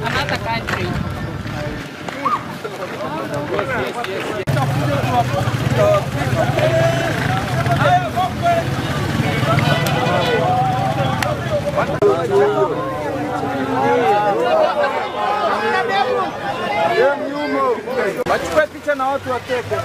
another country. Wachukue picha na watu wateke.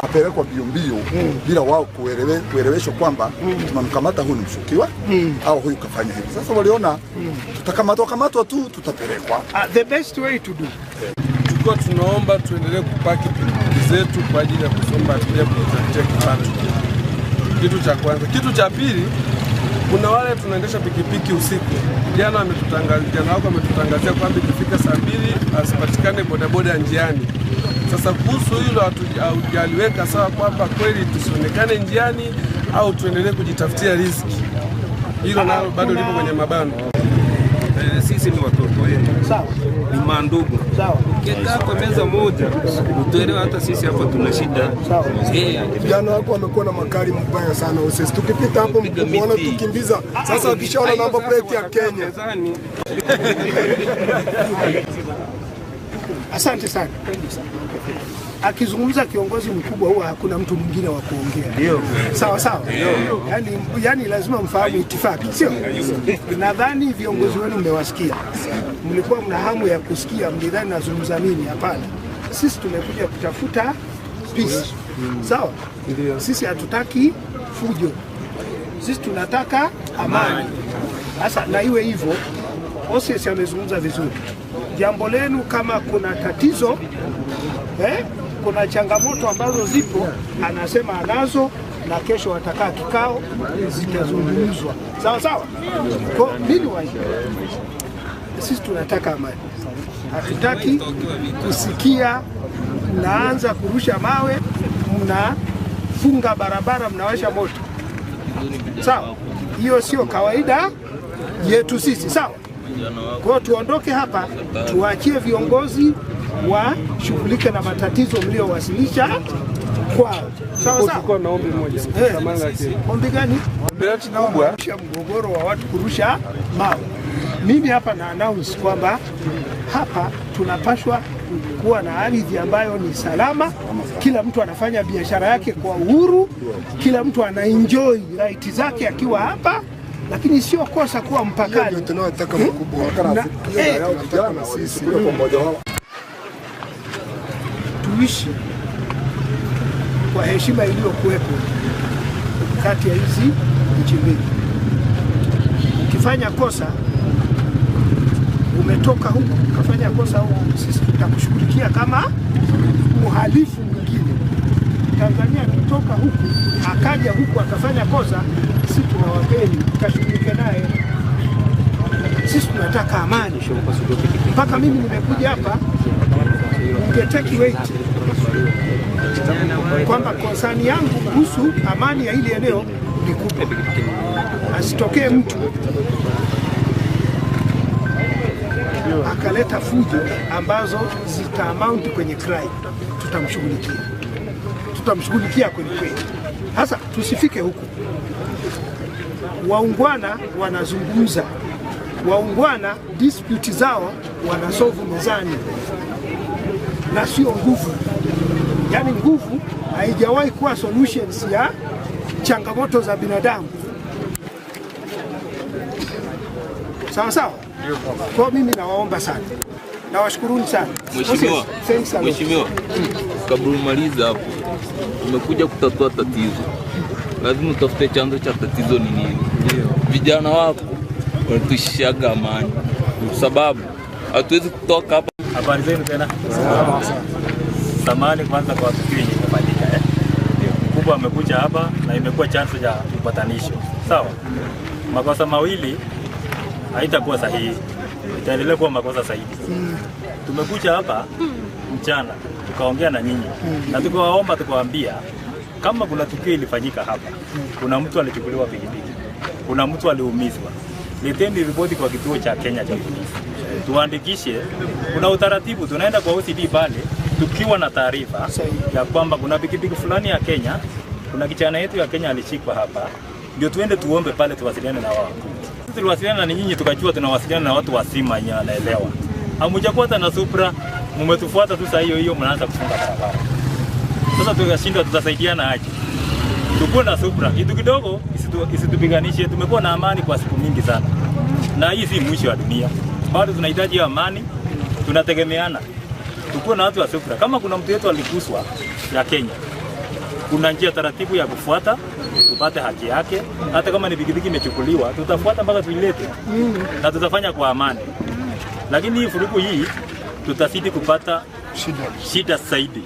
Apelekwa mbio bila wao kueleweshwa kwamba tunamkamata huyu mshukiwa au huyu kafanya hivi. Sasa waliona tutakamatwa tu tutapelekwa. The best way to do. Tulikuwa tunaomba tuendelee kupaki pikipiki zetu kwa ajili ya kusomba abiria kutafutia kipato. Kitu cha kwanza. Kitu cha pili, kuna wale tunaendesha pikipiki usiku. Jana wako ametutangazia kwamba ikifika saa 2 asipatikane bodaboda njiani. Sasa kuhusu hilo hatujaliweka sawa kwamba kweli tusionekane njiani au tuendelee kujitafutia riziki. Hilo nalo bado lipo kwenye mabano. Sisi ni watoto wenu. Sawa. Ni mandugu. Sawa. Ukikaa kwa meza moja, utuelewe hata sisi hapa tuna shida. Sawa. Vijana wako wamekuwa na makali mbaya sana. Sisi tukipita hapo mkuona tukimbiza. Sasa wakishaona number plate ya Kenya. Asante sana. Akizungumza kiongozi mkubwa huwa hakuna mtu mwingine wa kuongea. Ndio. Sawa sawa. Yani lazima mfahamu itifaki, sio? Nadhani viongozi wenu mmewasikia. Mlikuwa mna hamu ya kusikia, mlidhani nazungumza nini? Hapana. Sisi tumekuja kutafuta peace. Sawa? Ndio. Sisi hatutaki fujo. Sisi tunataka amani. Sasa na iwe hivyo. OCS amezungumza vizuri. Jambo lenu kama kuna tatizo, kuna changamoto ambazo zipo, anasema anazo na kesho watakaa kikao zitazungumzwa. Sawa sawa? Kwa nini waje? Sisi tunataka amani. Hatutaki kusikia mnaanza kurusha mawe, mnafunga barabara, mnawasha moto. Sawa? Hiyo sio kawaida yetu sisi. Sawa? Kwa tuondoke hapa, tuachie viongozi washughulike na matatizo mliowasilisha kwao. Sawa sawa. Tuko na ombi moja. Ombi gani? Ombi kubwa, mgogoro wa watu kurusha mawe. Mimi hapa na announce kwamba hapa tunapashwa kuwa na ardhi ambayo ni salama, kila mtu anafanya biashara yake kwa uhuru, kila mtu anaenjoy right zake akiwa hapa. Lakini sio kosa kuwa mpakani. Tunataka mkubwa na sisi tuishi kwa heshima iliyokuwepo kati ya hizi nchi mbili. Ukifanya kosa, umetoka huku ukafanya kosa huku, sisi tutakushughulikia kama mhalifu mwingine. Tanzania akitoka huku akaja huku akafanya kosa, sisi tunawapeni tukashughulike naye. Sisi tunataka amani. Mpaka mimi nimekuja hapa ningeteki weight kwamba konsani yangu kuhusu amani ya hili eneo ni kubwa. Asitokee mtu akaleta fujo ambazo zita amount kwenye crime. Tutamshughulikia kweli kweli. Sasa tusifike huku. Waungwana wanazungumza, waungwana dispute zao wanasolve mezani na sio nguvu. Yani nguvu haijawahi kuwa solutions ya changamoto za binadamu. Sawa sawa? Kwa mimi nawaomba sana. Nawashukuruni sana. Mheshimiwa, kabla umaliza hapo, umekuja kutatua tatizo. Lazima utafute chanzo cha tatizo ni nini. Vijana wako wanatushishaga amani. Sababu hatuwezi kutoka hapa. Habari zenu tena. Samahani kwanza kwa tukio hili kufanyika. Mkubwa amekuja hapa na imekuwa chanzo cha upatanisho. Sawa? Makosa mawili haitakuwa sahihi. Itaendelea kuwa makosa sahihi. Tumekuja hapa mchana tukaongea na nyinyi na tukawaomba, tukawaambia kama kuna tukio ilifanyika hapa, kuna mtu alichukuliwa pikipiki, kuna mtu aliumizwa, leteni ripoti kwa kituo cha Kenya cha polisi, tuandikishe. Kuna utaratibu, tunaenda kwa OCD pale tukiwa na taarifa ya kwamba kuna pikipiki fulani ya Kenya, kuna kijana yetu ya Kenya alishikwa hapa, ndio tuende tuombe pale, tuwasiliane na wao. Sisi tuliwasiliana na nyinyi, tukajua tunawasiliana na watu wasima wenye wanaelewa. Hamujakuwa na Supra, mmetufuata tu saa hiyo mnaanza kufunga barabara. Sasa tukashindwa tutasaidiana aje? Tukuwe na Supra, kitu kidogo isitupiganishe. Tumekuwa na amani kwa siku mingi sana, na hii si mwisho wa dunia, bado tunahitaji amani, tunategemeana. Tukuwe na watu wa Supra. Kama kuna mtu yetu alikuswa ya Kenya, kuna njia taratibu ya kufuata tupate haki yake. Hata kama ni pikipiki imechukuliwa, tutafuata mpaka tuilete na tutafanya kwa amani. Lakini hii furuku hii tutazidi kupata shida zaidi,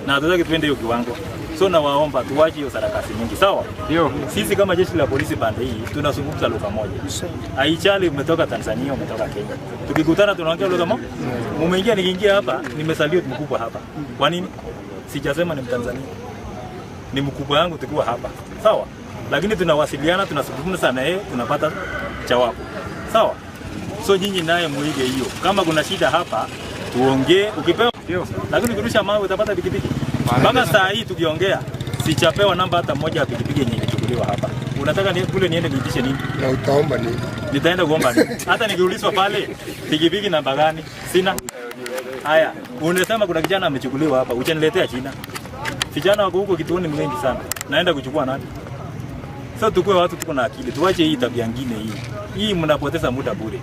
na hatutaki tuende hiyo kiwango. So nawaomba tuwache hiyo sarakasi nyingi, sawa? Ndio. Sisi kama jeshi la polisi pande hii tunazungumza lugha moja. Haichali umetoka Tanzania, umetoka Kenya. Tukikutana tunaongea lugha moja. Mumeingia nikiingia hapa, nimesalia mkubwa hapa. Kwa nini? Sijasema ni Mtanzania. Ni mkubwa yangu tukiwa hapa. Sawa? Lakini tunawasiliana, tunazungumza na yeye, tunapata jawabu. Sawa? So nyinyi naye muige hiyo. Kama kuna shida hapa, tuongee. Ukipewa lakini kurusha mawe utapata pikipiki. Mpaka saa hii tukiongea, sichapewa namba hata moja ya pikipiki yenye ilichukuliwa hapa. Unataka kule niende niitishe nini? Na utaomba nini? Nitaenda kuomba nini? Hata nikiulizwa pale, pikipiki namba gani? Sina. Haya, unasema kuna kijana amechukuliwa hapa, uchaniletea jina. Vijana wako huko kituoni wengi sana. Naenda kuchukua nani? Sasa tukue watu tuko na akili. Tuache hii tabia nyingine hii. Hii mnapoteza muda bure.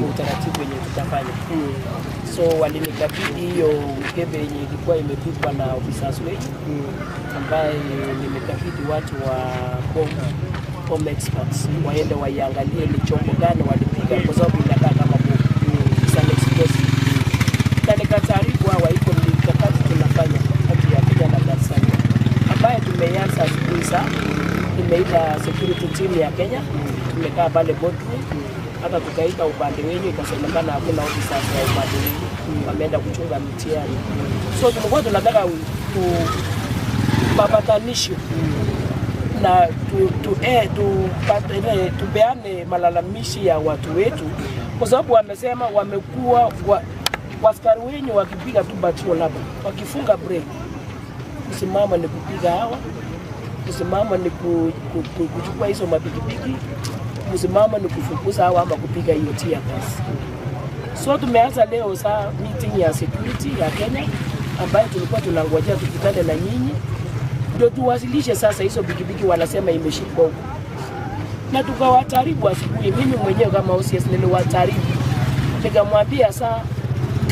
Utaratibu wenye tutafanya. So walinikabidhi hiyo mkebe yenye ilikuwa imepigwa na officers wetu, ambaye nimekabidhi watu wa home experts waende waiangalie ni chombo gani walipiga, kwa sababu inakaa kama sana explosive. Na nikataarifu hawa iko mikakati tunafanya kati ya Kenya na Tanzania, ambaye tumeanza sasa. Tumeita security team ya Kenya, tumekaa pale boardroom, hata tukaita upande wenyewe, ikasemekana hakuna officers wa upande wenyewe wameenda kuchunga mtihani. So tulikuwa tunataka tupatanishe na tupeane malalamishi ya watu wetu, kwa sababu wamesema wamekuwa askari wenyewe wakipiga tu batio labda wakifunga break, kusimama ni kupiga hawa, kusimama ni kuchukua hizo mapikipiki, kusimama ni kufukuza hawa ama kupiga hiyo tia gas. So tumeanza leo saa meeting ya security ya Kenya, ambayo tulikuwa tunangojea tukutane na nyinyi ndio tuwasilishe sasa hizo pikipiki wanasema imeshikwa huko. Na tukawataribu asubuhi, mimi mwenyewe kama OCS niliwataribu, nikamwambia saa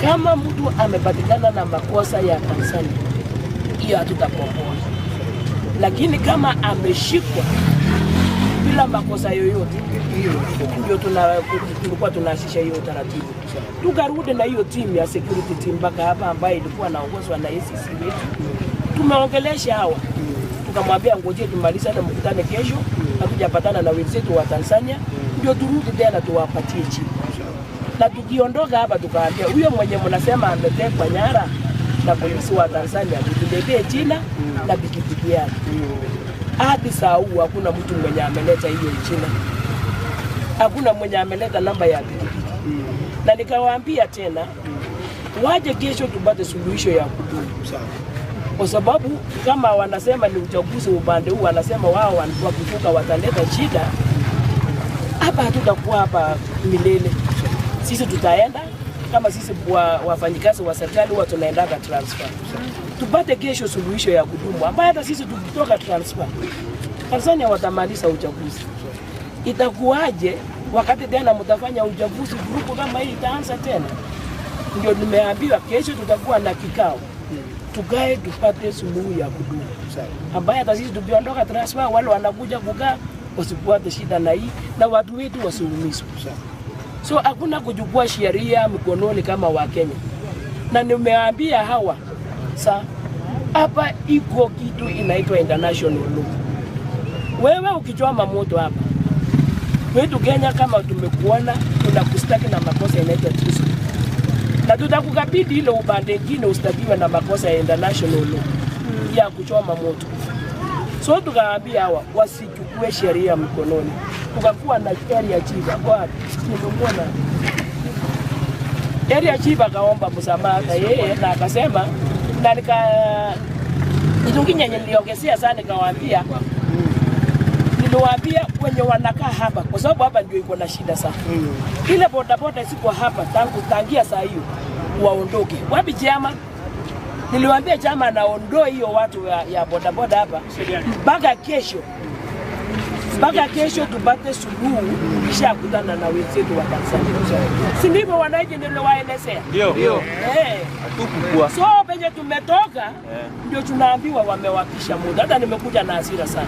kama mtu amepatikana na makosa ya Tanzania, hiyo hatutakomboa. Lakini kama ameshikwa bila makosa yoyote, hiyo ndio tulikuwa tunaashisha hiyo taratibu. Tukarudi na hiyo team ya security team mpaka hapa, ambayo ilikuwa naongozwa na ACC wetu. Tumeongelesha hawa, tukamwambia ngoje tumalize na mkutane kesho, hatujapatana na wenzetu wa Tanzania, ndio turudi tena tuwapatie chini. Na tukiondoka hapa tukaambia huyo mwenye mnasema ametekwa nyara na polisi wa Tanzania, tuletee jina na pikipiki yake. Hadi saa hii hakuna mtu mwenye ameleta hiyo jina, hakuna mwenye ameleta namba ya pikipiki. Na nikawaambia tena waje kesho tupate suluhisho ya kudumu, kwa sababu kama wanasema ni uchaguzi upande huu, wanasema wao wakivuka wataleta shida hapa, hatutakuwa hapa milele. Sisi tutaenda kama sisi wafanyikazi wa serikali huwa tunaendaga transfer, tupate kesho suluhisho ya kudumu, ambayo hata sisi tukitoka transfer Tanzania watamaliza uchaguzi. Itakuwaje wakati tena mtafanya uchaguzi, grupu kama hii itaanza tena? Ndio nimeambiwa kesho tutakuwa na kikao, tukae tupate suluhu ya kudumu, ambayo hata sisi tukiondoka transfer wale wanakuja kukaa wasipate shida na hii, na watu wetu wasiumizwe. So hakuna kuchukua sheria mikononi kama wa Kenya. Na nimeambia hawa hapa iko kitu inaitwa international law. Wewe ukichoma moto hapa wetu Kenya, kama tumekuona tunakustaki na makosa inaitwa treason. na tutakukabidhi ile upande mwingine ustadiwe na makosa ya international law ya kuchoma moto. So tukaambia hawa wasichukue sheria mkononi. Tukakuwa na area chief kwa tulipokuwa area chief akaomba msamaha yeye na akasema na nitunginya niliongezea sana nikawaambia niliwaambia wenye wanakaa hapa kwa sababu hapa ndio iko na shida sana. Ile bodaboda siko hapa tangia saa hiyo waondoke. Wapi chama? Niliwaambia chama anaondoa hiyo watu ya bodaboda hapa mpaka kesho. Mpaka kesho tupate suluhu kisha kutana na wenzetu wa Tanzania. Si ndivyo wananchi ndio waelezea? Ndio. Hatukukua. So penye tumetoka ndio tunaambiwa wamewapisha muda. Hata nimekuja na hasira sana.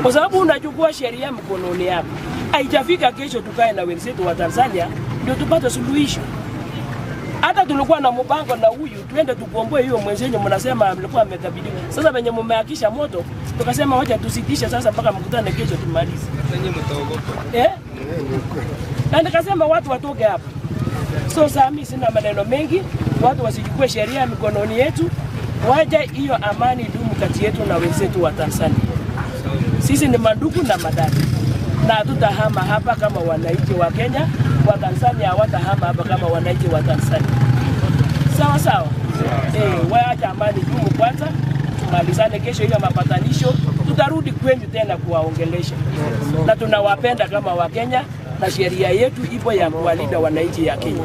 Kwa sababu unachukua sheria mkononi hapa. Haijafika kesho tukae na wenzetu wa Tanzania ndio tupate suluhisho. Hata tulikuwa na mpango na huyu tuende tukomboe hiyo mwenzenyo mnasema mlikuwa mmekabidhiwa. Sasa venye mmehakisha moto tukasema wacha tusitishe sasa mpaka mkutane kesho tumalize. Wenye mtaogopa. Na nikasema watu watoke hapa. So sasa mimi sina maneno mengi, watu wasichukue sheria mikononi yetu. Waje hiyo amani dumu kati yetu na wenzetu wa Tanzania. Sisi ni mandugu na madada. Na tutahama hapa kama wananchi wa Kenya, wa Tanzania hawatahama hapa kama wananchi wa Tanzania. Sawa sawa. Waacha amani dumu kwanza, tumalizane kesho hiyo mapatanisho, tutarudi kwenu tena kuwaongelesha. Na tunawapenda kama wa Kenya na sheria yetu ipo ya kuwalinda wananchi ya Kenya.